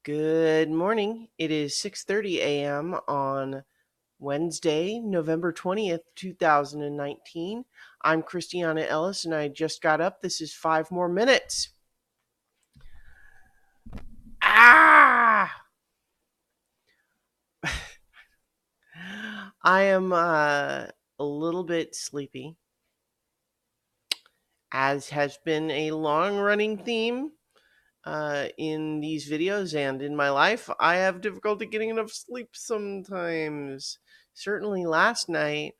Good morning. It is 6:30 a.m. on Wednesday, November 20th, 2019. I'm Christiana Ellis and I just got up. This is 5 more minutes. Ah! I am a little bit sleepy, as has been a long-running theme in these videos and in my life. I have difficulty getting enough sleep sometimes. Certainly last night,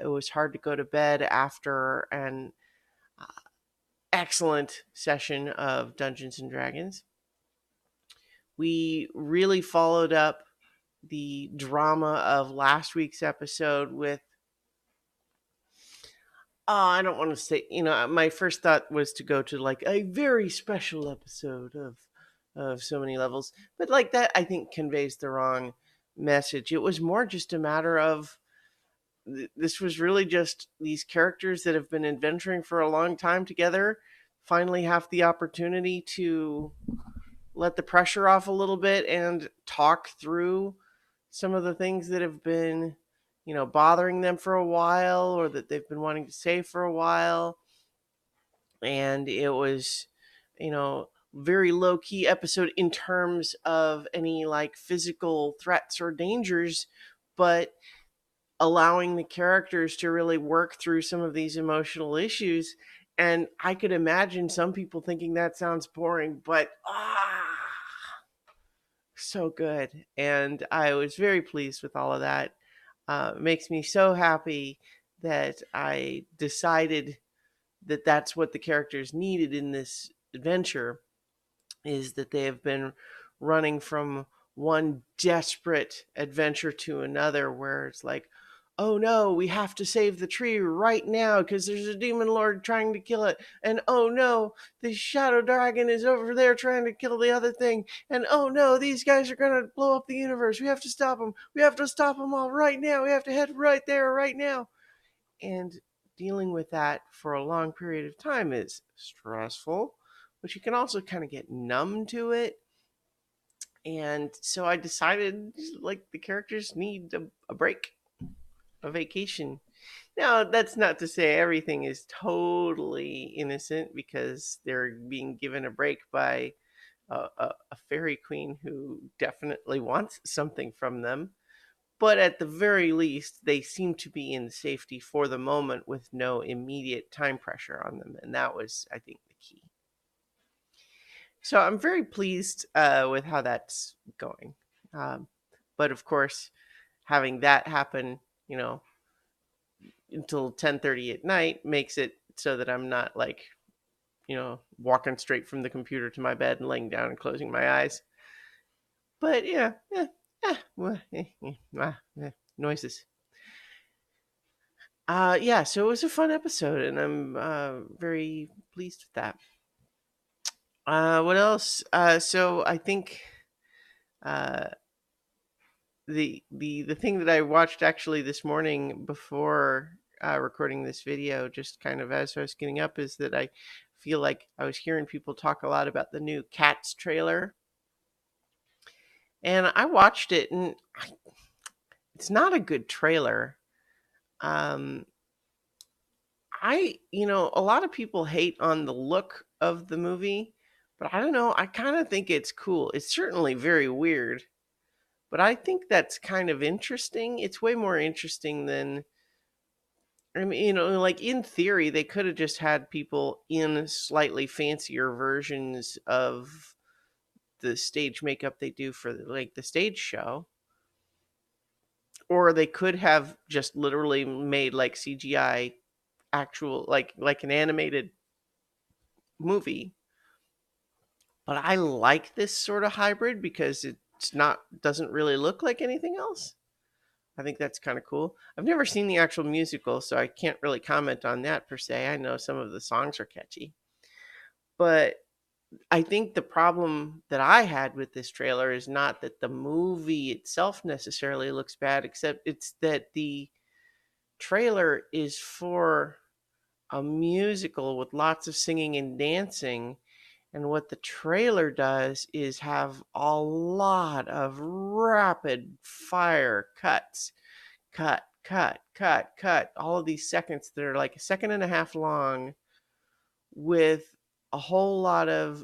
it was hard to go to bed after an uh, excellent session of Dungeons and Dragons. We really followed up the drama of last week's episode with I don't want to say, my first thought was to go to like a very special episode of so many levels, but like that I think conveys the wrong message. It was more just a matter of this was really just these characters that have been adventuring for a long time together finally have the opportunity to let the pressure off a little bit and talk through some of the things that have been, bothering them for a while or that they've been wanting to say for a while. And it was, very low key episode in terms of any like physical threats or dangers, but allowing the characters to really work through some of these emotional issues. And I could imagine some people thinking that sounds boring, but so good. And I was very pleased with all of that. It makes me so happy that I decided that that's what the characters needed in this adventure, is that they have been running from one desperate adventure to another where it's like, oh no, we have to save the tree right now because there's a demon lord trying to kill it. And oh no, the shadow dragon is over there trying to kill the other thing. And oh no, these guys are going to blow up the universe. We have to stop them. We have to stop them all right now. We have to head right there right now. And dealing with that for a long period of time is stressful, but you can also kind of get numb to it. And so I decided like the characters need a break, a vacation. Now, that's not to say everything is totally innocent because they're being given a break by a fairy queen who definitely wants something from them. But at the very least, they seem to be in safety for the moment with no immediate time pressure on them. And that was, I think, the key. So I'm very pleased with how that's going. Um, but of course, having that happen, until 10:30 at night makes it so that I'm not like, walking straight from the computer to my bed and laying down and closing my eyes. But yeah, noises. Yeah, so it was a fun episode, and I'm very pleased with that. What else? So I think uh, the thing that I watched actually this morning before recording this video, just kind of as I was getting up, is that I feel like I was hearing people talk a lot about the new Cats trailer, and I watched it, and it's not a good trailer. Um, a lot of people hate on the look of the movie, but I don't know. I kind of think it's cool. It's certainly very weird, but I think that's kind of interesting. It's way more interesting than, I mean, like in theory, they could have just had people in slightly fancier versions of the stage makeup they do for like the stage show, or they could have just literally made like CGI actual like an animated movie. But I like this sort of hybrid because it's not doesn't really look like anything else. I think that's kind of cool. I've never seen the actual musical, so I can't really comment on that per se. I know some of the songs are catchy, but I think the problem that I had with this trailer is not that the movie itself necessarily looks bad, except it's that the trailer is for a musical with lots of singing and dancing, And what the trailer does is have a lot of rapid fire cuts, cut, cut, cut, cut, all of these seconds that are like a second and a half long with a whole lot of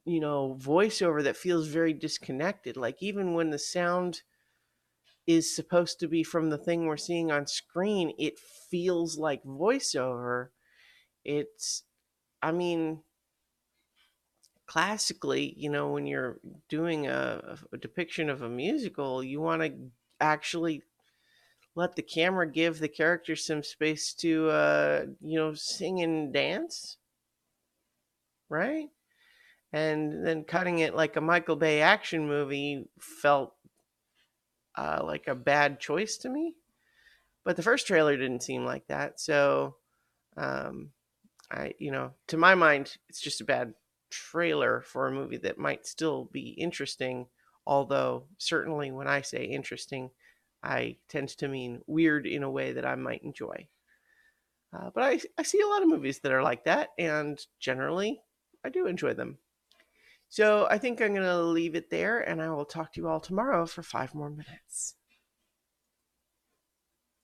voiceover that feels very disconnected. Like even when the sound is supposed to be from the thing we're seeing on screen, it feels like voiceover. It's, I mean, classically, when you're doing a depiction of a musical, you want to actually let the camera give the characters some space to, sing and dance, right? And then cutting it like a Michael Bay action movie felt like a bad choice to me. But the first trailer didn't seem like that. So, um, to my mind, it's just a bad trailer for a movie that might still be interesting. Although, certainly when I say interesting, I tend to mean weird in a way that I might enjoy. But I see a lot of movies that are like that, and generally, I do enjoy them. So I think I'm going to leave it there, and I will talk to you all tomorrow for 5 more minutes.